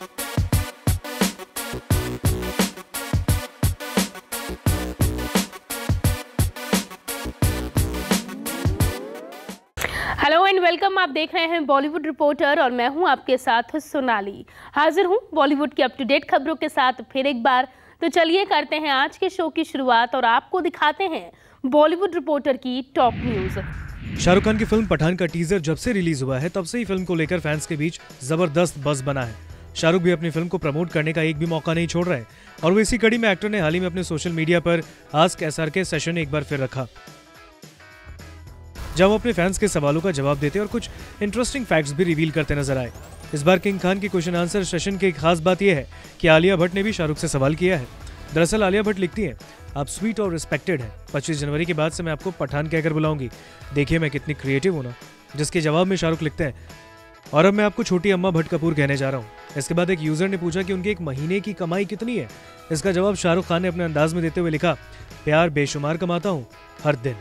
Hello and welcome. आप देख रहे हैं बॉलीवुड रिपोर्टर और मैं हूं आपके साथ सोनाली। हाजिर हूं बॉलीवुड की अप टू डेट खबरों के साथ फिर एक बार। तो चलिए करते हैं आज के शो की शुरुआत और आपको दिखाते हैं बॉलीवुड रिपोर्टर की टॉप न्यूज। शाहरुख खान की फिल्म पठान का टीजर जब से रिलीज हुआ है तब से ही फिल्म को लेकर फैंस के बीच जबरदस्त बज़ बना है। शाहरुख भी अपनी फिल्म को प्रमोट करने का एक भी मौका नहीं छोड़ रहे हैं और वो इसी कड़ी में एक्टर ने हाल ही में अपने सोशल मीडिया पर आस्क SRK सेशन एक बार फिर रखा, जब वो अपने फैंस के सवालों का जवाब देते और कुछ इंटरेस्टिंग फैक्ट्स भी रिवील करते नजर आए। इस बार किंग खान की क्वेश्चन आंसर सेशन की एक खास बात यह है कि आलिया भट्ट ने भी शाहरुख से सवाल किया है। दरअसल आलिया भट्ट लिखती हैं, आप स्वीट और रिस्पेक्टेड हैं। 25 जनवरी के बाद से मैं आपको पठान कहकर बुलाऊंगी। देखिए मैं कितनी क्रिएटिव हूं ना। जिसके जवाब में शाहरुख लिखते हैं, और अब मैं आपको छोटी अम्मा भट्ट कपूर कहने जा रहा हूँ। इसके बाद एक यूजर ने पूछा कि उनके एक महीने की कमाई कितनी है। इसका जवाब शाहरुख खान ने अपने अंदाज में देते हुए लिखा, प्यार बेशुमार कमाता हूँ हर दिन।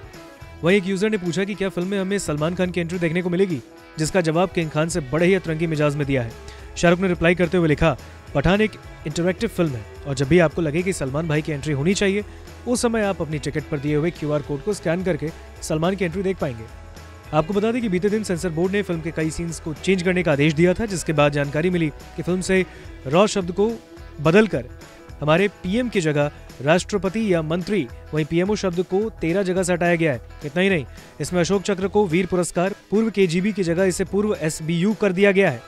वहीं एक यूजर ने पूछा कि क्या फिल्म में हमें सलमान खान की एंट्री देखने को मिलेगी, जिसका जवाब किंग खान से बड़े ही अतरंगी मिजाज में दिया है। शाहरुख ने रिप्लाई करते हुए लिखा, पठान एक इंटरैक्टिव फिल्म है और जब भी आपको लगे कि सलमान भाई की एंट्री होनी चाहिए उस समय आप अपनी टिकट पर दिए हुए QR कोड को स्कैन करके सलमान की एंट्री देख पाएंगे। आपको बता दें कि बीते दिन सेंसर बोर्ड ने फिल्म के कई सीन्स को चेंज करने का आदेश दिया था, जिसके बाद जानकारी मिली कि फिल्म से रॉ शब्द को बदलकर हमारे PM की जगह राष्ट्रपति या मंत्री, वहीं PMO शब्द को 13 जगह से हटाया गया है। इतना ही नहीं, इसमें अशोक चक्र को वीर पुरस्कार, पूर्व KGB की जगह इसे पूर्व SBU कर दिया गया है।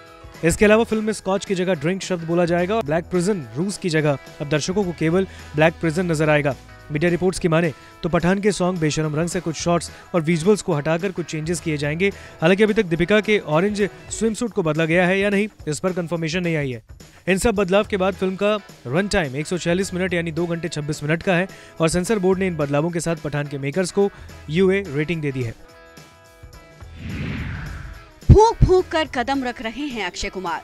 इसके अलावा फिल्म में स्कॉच की जगह ड्रिंक शब्द बोला जाएगा और ब्लैक प्रिजन रूस की जगह अब दर्शकों को केवल ब्लैक प्रिजन नजर आएगा। मीडिया रिपोर्ट्स की माने तो पठान के सॉन्ग बेशरम रंग से कुछ शॉट्स और विजुअल्स को हटाकर कुछ चेंजेस किए जाएंगे। हालांकि अभी तक दीपिका के ऑरेंज स्विमसूट को बदला गया है या नहीं, इस पर कंफर्मेशन नहीं आई है। इन सब बदलाव के बाद फिल्म का रन टाइम 146 मिनट यानी 2 घंटे 26 मिनट का है और सेंसर बोर्ड ने इन बदलावों के साथ पठान के मेकर्स को UA रेटिंग दे दी है। फूंक फूंक कर कदम रख रहे हैं अक्षय कुमार।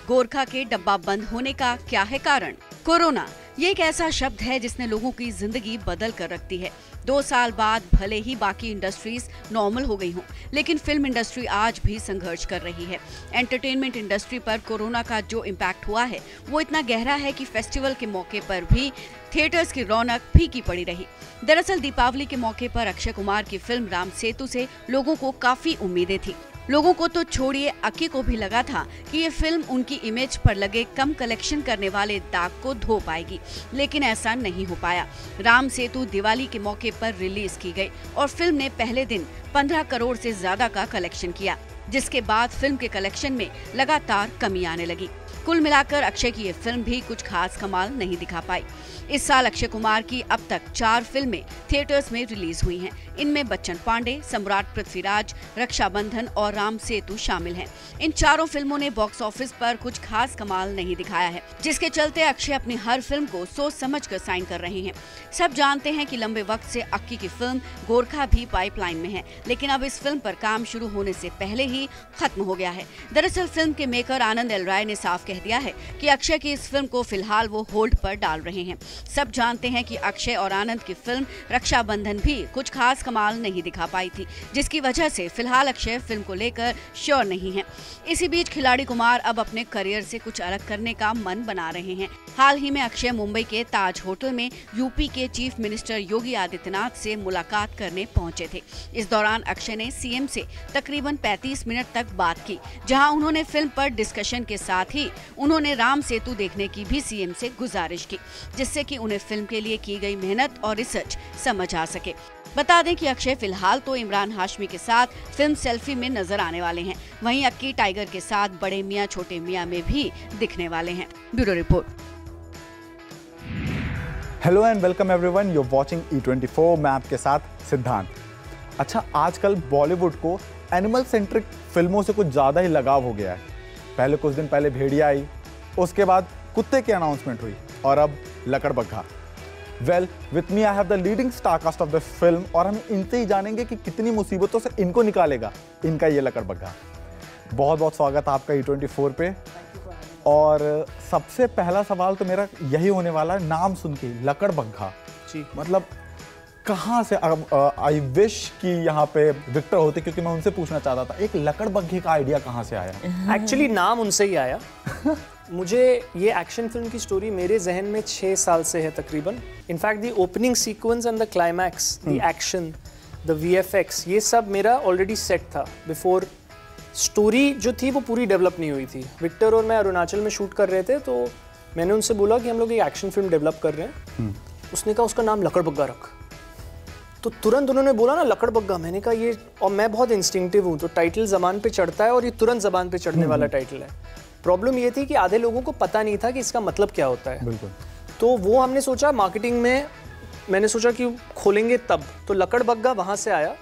गोरखा के डब्बा बंद होने का क्या है कारण? कोरोना ये एक ऐसा शब्द है जिसने लोगों की जिंदगी बदल कर रखती है। 2 साल बाद भले ही बाकी इंडस्ट्रीज नॉर्मल हो गई हों, लेकिन फिल्म इंडस्ट्री आज भी संघर्ष कर रही है। एंटरटेनमेंट इंडस्ट्री पर कोरोना का जो इम्पैक्ट हुआ है वो इतना गहरा है कि फेस्टिवल के मौके पर भी थिएटर्स की रौनक फीकी पड़ी रही। दरअसल दीपावली के मौके पर अक्षय कुमार की फिल्म राम सेतु से लोगों को काफी उम्मीदें थी। लोगों को तो छोड़िए, अक्की को भी लगा था कि ये फिल्म उनकी इमेज पर लगे कम कलेक्शन करने वाले दाग को धो पाएगी, लेकिन ऐसा नहीं हो पाया। राम सेतु दिवाली के मौके पर रिलीज की गई और फिल्म ने पहले दिन 15 करोड़ से ज्यादा का कलेक्शन किया, जिसके बाद फिल्म के कलेक्शन में लगातार कमी आने लगी। कुल मिलाकर अक्षय की ये फिल्म भी कुछ खास कमाल नहीं दिखा पाई। इस साल अक्षय कुमार की अब तक 4 फिल्में थिएटर्स में रिलीज हुई हैं। इनमें बच्चन पांडे, सम्राट पृथ्वीराज, रक्षाबंधन और राम सेतु शामिल हैं। इन चारों फिल्मों ने बॉक्स ऑफिस पर कुछ खास कमाल नहीं दिखाया है, जिसके चलते अक्षय अपनी हर फिल्म को सोच समझकर साइन कर रहे हैं। सब जानते हैं कि लंबे वक्त से अक्की की फिल्म गोरखा भी पाइपलाइन में है, लेकिन अब इस फिल्म पर काम शुरू होने से पहले ही खत्म हो गया है। दरअसल फिल्म के मेकर आनंद एल राय ने साफ कह दिया है कि अक्षय की इस फिल्म को फिलहाल वो होल्ड पर डाल रहे हैं। सब जानते हैं कि अक्षय और आनंद की फिल्म रक्षाबंधन भी कुछ खास कमाल नहीं दिखा पाई थी, जिसकी वजह से फिलहाल अक्षय फिल्म को लेकर श्योर नहीं है। इसी बीच खिलाड़ी कुमार अब अपने करियर से कुछ अलग करने का मन बना रहे हैं। हाल ही में अक्षय मुंबई के ताज होटल में यूपी के चीफ मिनिस्टर योगी आदित्यनाथ से मुलाकात करने पहुंचे थे। इस दौरान अक्षय ने CM से तकरीबन 35 मिनट तक बात की, जहां उन्होंने फिल्म पर डिस्कशन के साथ ही उन्होंने राम सेतु देखने की भी CM से गुजारिश की, जिससे कि उन्हें फिल्म के लिए की गई मेहनत और रिसर्च समझ आ सके। बता दें कि अक्षय फिलहाल तो इमरान हाशमी के साथ फिल्म सेल्फी में नजर आने वाले हैं, वहीं अक्की टाइगर के साथ बड़े मियां छोटे मियां में भी दिखने वाले हैं। Bureau report. Hello and welcome everyone, you are watching E24। मैं आपके साथ सिद्धांत। अच्छा, आजकल बॉलीवुड को एनिमल सेंट्रिक फिल्मों से कुछ ज़्यादा ही लगाव हो गया है। पहले कुछ दिन पहले भेड़िया आई, उसके बाद कुत्ते की अनाउंसमेंट हुई और अब Lakadbaggha. Well, with me I have the leading star cast of the film और हम इनसे ही जानेंगे कि कितनी मुसीबतों से इनको निकालेगा इनका ये लकड़बग्घा। बहुत बहुत स्वागत आपका E24 पे। और सबसे पहला सवाल तो मेरा यही होने वाला है, नाम सुन के लकड़बग्घा जी, मतलब कहाँ से? आई विश कि यहाँ पे विक्टर होते, क्योंकि मैं उनसे पूछना चाहता था एक लकड़बग्घे का आइडिया कहाँ से आया। एक्चुअली नाम उनसे ही आया। मुझे ये एक्शन फिल्म की स्टोरी मेरे जहन में 6 साल से है तकरीबन। In fact the opening sequence and the climax, the action, the VFX, ये सब मेरा ऑलरेडी सेट था बिफोर। स्टोरी जो थी वो पूरी डेवलप नहीं हुई थी। विक्टर और मैं अरुणाचल में शूट कर रहे थे, तो मैंने उनसे बोला कि हम लोग एक एक्शन फिल्म डेवलप कर रहे हैं। उसने कहा उसका नाम लकड़बग्गा रख। तो तुरंत उन्होंने बोला ना लकड़बग्गा, मैंने कहा ये, और मैं बहुत इंस्टिंक्टिव हूँ तो टाइटल ज़बान पे चढ़ता है और ये तुरंत ज़बान पे चढ़ने वाला टाइटल है। प्रॉब्लम ये थी कि आधे लोगों को पता नहीं था कि इसका मतलब क्या होता है। बिल्कुल। तो वो हमने सोचा मार्केटिंग में, मैंने सोचा कि खोलेंगे तब, तो लकड़बग्गा वहाँ से आया।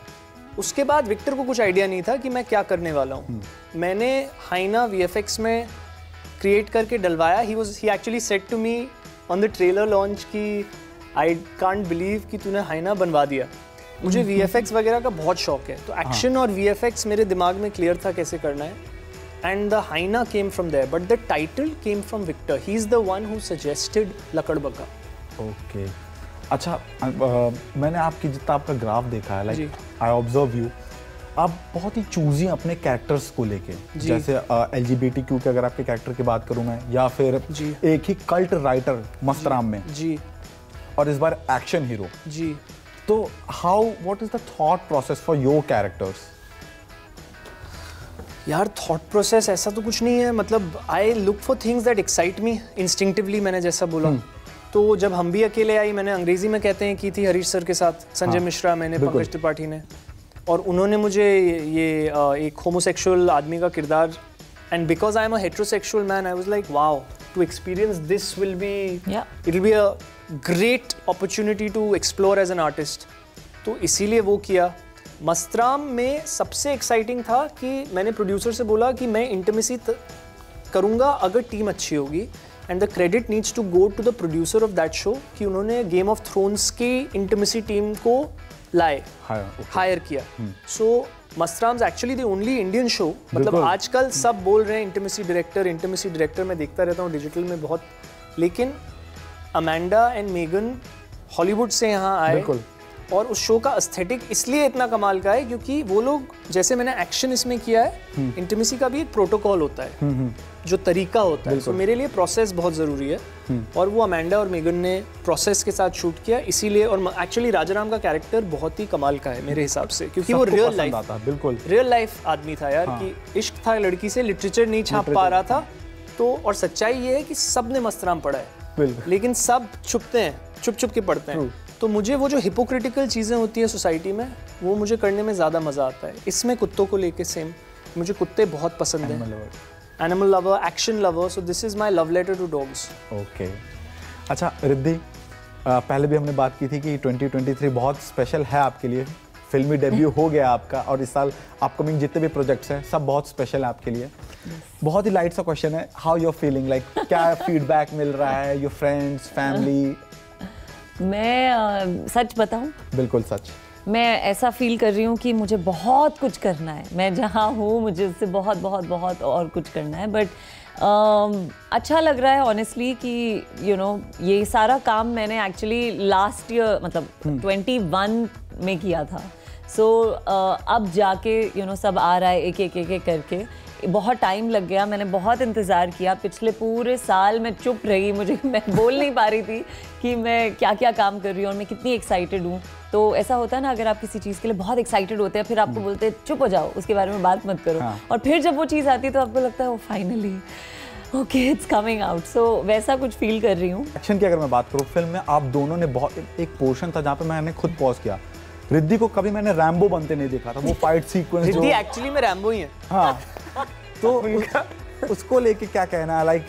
उसके बाद विक्टर को कुछ आइडिया नहीं था कि मैं क्या करने वाला हूँ। मैंने हाइना VFX में क्रिएट करके डलवाया। He actually said to me on the trailer launch कि आई कांट बिलीव कि तूने हाइना बनवा दिया। मुझे VFX वगैरह का बहुत शौक है, तो एक्शन और VFX मेरे दिमाग में क्लियर था कैसे करना है। And the hyena came from there, but the title came from Victor. He is the one who suggested Lakadbaggha. Okay. अच्छा, मैंने आपकी जितना आपका ग्राफ देखा है, लाइक आई ऑब्जर्व यू, आप बहुत ही चूजी अपने कैरेक्टर्स को लेके, जैसे LGBTQ के अगर आपके कैरेक्टर की बात करूं मैं, या फिर एक ही कल्ट राइटर मस्तराम में जी, और इस बार एक्शन हीरो जी। तो what is the thought process for your characters? यार थॉट प्रोसेस ऐसा तो कुछ नहीं है, मतलब I look for things that excite me instinctively. मैंने जैसा बोला, तो जब हम भी अकेले आई, मैंने अंग्रेजी में कहते हैं की थी हरीश सर के साथ, संजय मिश्रा, मैंने पंकज त्रिपाठी ने, और उन्होंने मुझे ये एक होमोसेक्सुअल आदमी का किरदार, and because I am a heterosexual man, I was like wow, to experience this will be, it will be a great opportunity to explore as an artist. तो इसीलिए वो किया। मस्तराम में सबसे एक्साइटिंग था कि मैंने प्रोड्यूसर से बोला कि मैं इंटीमेसी करूँगा अगर टीम अच्छी होगी, and the credit needs to go to the producer of that show कि उन्होंने गेम ऑफ थ्रोन्स की इंटीमेसी टीम को लाए, हायर किया। So Mastram's actually the only Indian show, मतलब आजकल सब बोल रहे हैं इंटीमेसी डायरेक्टर, मैं देखता रहता हूँ डिजिटल में बहुत, लेकिन अमेंडा एंड मेगन हॉलीवुड से यहाँ आए, और उस शो का एस्थेटिक इसलिए इतना कमाल का है क्योंकि वो लोग, जैसे मैंने एक्शन इसमें किया है, इंटीमेसी का भी एक प्रोटोकॉल होता है, जो तरीका होता है। तो मेरे लिए प्रोसेस बहुत ज़रूरी है, और वो अमेंडा और मेगन ने प्रोसेस के साथ शूट किया, इसीलिए। और एक्चुअली राजाराम का कैरेक्टर बहुत ही कमाल का है मेरे हिसाब से, क्योंकि वो रियल लाइफ आदमी था यार, कि इश्क था लड़की से, लिटरेचर नहीं छाप पा रहा था। तो और सच्चाई ये है कि सब ने मस्तराम पढ़ा है, लेकिन सब छुपते हैं, छुप के पढ़ते हैं। तो मुझे वो जो हिपोक्रिटिकल चीज़ें होती हैं सोसाइटी में, वो मुझे करने में ज़्यादा मज़ा आता है। इसमें कुत्तों को लेके सेम, मुझे कुत्ते बहुत पसंद हैं, animal lover, action lover, so this is my love letter to dogs. Okay. अच्छा रिद्धि, पहले भी हमने बात की थी कि 2023 बहुत स्पेशल है आपके लिए, फिल्मी डेब्यू हो गया आपका, और इस साल अपकमिंग जितने भी प्रोजेक्ट्स हैं सब बहुत स्पेशल है आपके लिए। बहुत ही लाइट सा क्वेश्चन है, how you are feeling, like क्या फीडबैक मिल रहा है, योर फ्रेंड्स, फैमिली? मैं सच बताऊं? बिल्कुल सच। मैं ऐसा फील कर रही हूँ कि मुझे बहुत कुछ करना है, मैं जहाँ हूँ मुझे उससे बहुत बहुत बहुत और कुछ करना है, बट अच्छा लग रहा है ऑनेस्टली कि ये सारा काम मैंने एक्चुअली लास्ट ईयर, मतलब 21 में किया था। सो अब जाके सब आ रहा है एक एक करके। बहुत टाइम लग गया, मैंने बहुत इंतज़ार किया, पिछले पूरे साल मैं चुप रही, मैं बोल नहीं पा रही थी कि मैं क्या क्या काम कर रही हूँ और मैं कितनी एक्साइटेड हूँ। तो ऐसा होता है ना, अगर आप किसी चीज़ के लिए बहुत एक्साइटेड होते हैं, फिर आपको बोलते हैं चुप हो जाओ, उसके बारे में बात मत करो, और फिर जब वो चीज़ आती है तो आपको लगता है वो finally okay it's coming out. So वैसा कुछ फील कर रही हूँ। एक्शन की अगर मैं बात करूँ, फिल्म में आप दोनों ने बहुत, एक पोर्शन था जहाँ पे मैंने खुद पॉज किया, रिद्धि को कभी मैंने रैम्बो बनते नहीं देखा था, वो फाइट सीक्वेंस। रिद्धि एक्चुअली में रैम्बो ही है। हाँ, तो उसको लेके क्या कहना है, लाइक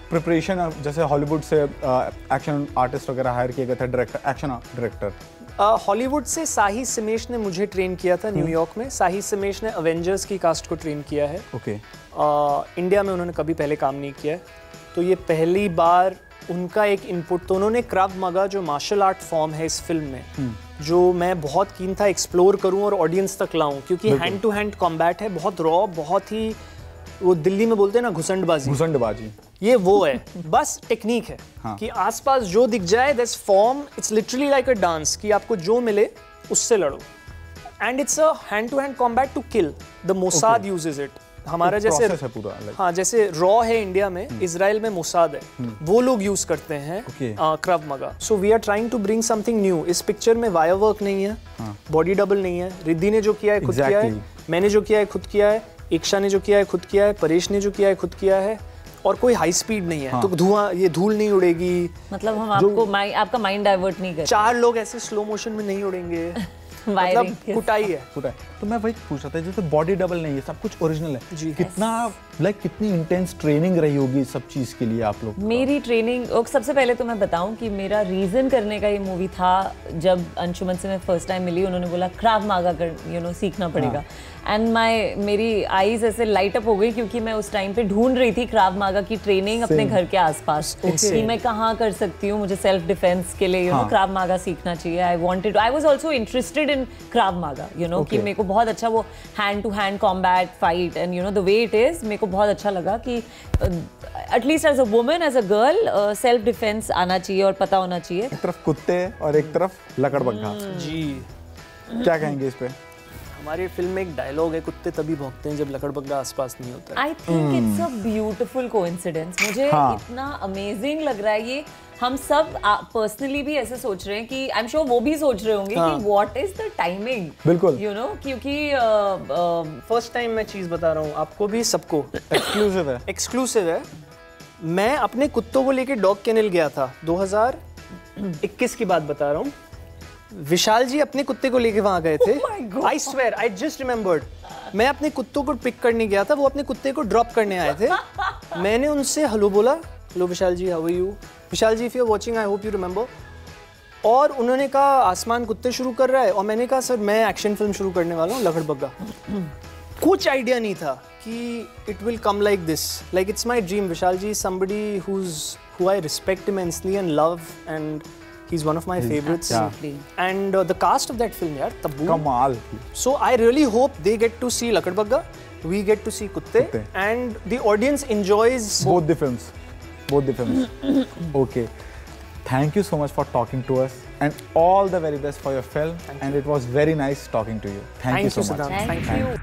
प्रिपरेशन, जैसे हॉलीवुड से एक्शन आर्टिस्ट वगैरह हायर किए गए थे, डायरेक्टर, एक्शन डायरेक्टर। हॉलीवुड से साही सिमेश ने मुझे ट्रेन किया था न्यूयॉर्क में। साही सिमेश ने अवेंजर्स की कास्ट को ट्रेन किया है। ओके। इंडिया में उन्होंने कभी पहले काम नहीं किया है, तो ये पहली बार उनका एक इनपुट। तो उन्होंने क्राव मगा, जो मार्शल आर्ट फॉर्म है इस फिल्म में, जो मैं बहुत कीन था एक्सप्लोर करूं और ऑडियंस तक लाऊं, क्योंकि हैंड टू हैंड कॉम्बैट है, बहुत रॉ, बहुत ही, वो दिल्ली में बोलते हैं ना घुसंडबाजी, ये वो है। बस टेक्निक है कि आसपास जो दिख जाए, that's form, it's literally like a dance, कि आपको जो मिले उससे लड़ो, and it's a hand to hand combat to kill. The Mossad uses it, हमारा जैसे है पूरा हाँ, जैसे रॉ है इंडिया में, इजराइल में मोसाद है, वो लोग यूज करते हैं Krav Maga. So we are trying to bring something new. इस पिक्चर में वायर वर्क नहीं है, बॉडी डबल नहीं है। रिद्धि ने जो किया है खुद किया है, मैंने जो किया है खुद किया है, इक्शा ने जो किया है खुद किया है, परेश ने जो किया है खुद किया है, और कोई हाई स्पीड नहीं है। तो धुआं, ये धूल नहीं उड़ेगी, मतलब हम आपको आपका माइंड डाइवर्ट नहीं करेंगे। 4 लोग ऐसे स्लो मोशन में नहीं उड़ेंगे, मतलब कुटाई है। तो मैं वही पूछ रहा था, जैसे बॉडी डबल नहीं है, सब कुछ ओरिजिनल है जी। कितना कितनी इंटेंस ट्रेनिंग रही होगी सब चीज के लिए आप लोग? मेरी ट्रेनिंग, सबसे पहले तो मैं बताऊं कि मेरा रीजन करने का ये मूवी था, जब अंशुमन से मैं फर्स्ट टाइम मिली, उन्होंने बोला क्राव मागा कर सीखना पड़ेगा। एंड मेरी आईज ऐसे लाइट अप हो गई, क्योंकि मैं उस टाइम पे ढूंढ रही थी क्राव मागा की ट्रेनिंग अपने घर के आसपास कि मैं कहाँ कर सकती हूँ। मुझे सेल्फ डिफेंस के लिए क्राव मागा सीखना चाहिए। I was also interested in Krav Maga, कि मेरे को बहुत अच्छा वो hand to hand combat fight and the way it is, मेरे को बहुत अच्छा लगा कि at least as a woman, as a girl, self defence आना चाहिए और पता होना चाहिए। एक तरफ कुत्ते और एक तरफ लकड़बग्गा जी। क्या कहेंगे इस पे? हमारी फिल्म में एक डायलॉग है, कुत्ते तभी भौंकते हैं जब लकड़बग्गा आसपास नहीं होता है। I think it's a beautiful coincidence. मुझे इतना अमेजिंग लग रहा है ये। हम सब पर्सनली भी ऐसे सोच रहे हैं कि आई एम श्योर वो भी सोच रहे होंगे कि व्हाट इज द टाइमिंग, बिल्कुल, क्योंकि फर्स्ट टाइम मैं चीज बता रहा हूँ आपको भी, सबको एक्सक्लूसिव है। मैं अपने कुत्तों को लेके डॉग केनल गया था, 2021 की बात बता रहा हूँ। विशाल जी अपने कुत्ते को लेके वहां गए थे। I swear, I just remembered, मैं अपने कुत्तों को पिक करने गया था, वो अपने कुत्ते को ड्रॉप करने आए थे। मैंने उनसे हेलो बोला, hello Vishal ji, how are you? Vishal ji, if you are watching, I hope you remember. और उन्होंने कहा आसमान कुत्ते शुरू कर रहा है, और मैंने कहा सर मैं एक्शन फिल्म शुरू करने वाला हूँ, लकड़बग्गा। कुछ आइडिया नहीं था कि it will come like this, like it's my dream. Vishal ji somebody who I respect immensely and love, and he's one of my favorites. And the cast of that film, yaar, Tabu. Kamal. So I really hope they get to see Lakadbagga, we get to see Kutte, and the audience enjoys both the films. Okay. Thank you so much for talking to us, and all the very best for your film. And it was very nice talking to you. Thank you so much. Thank you.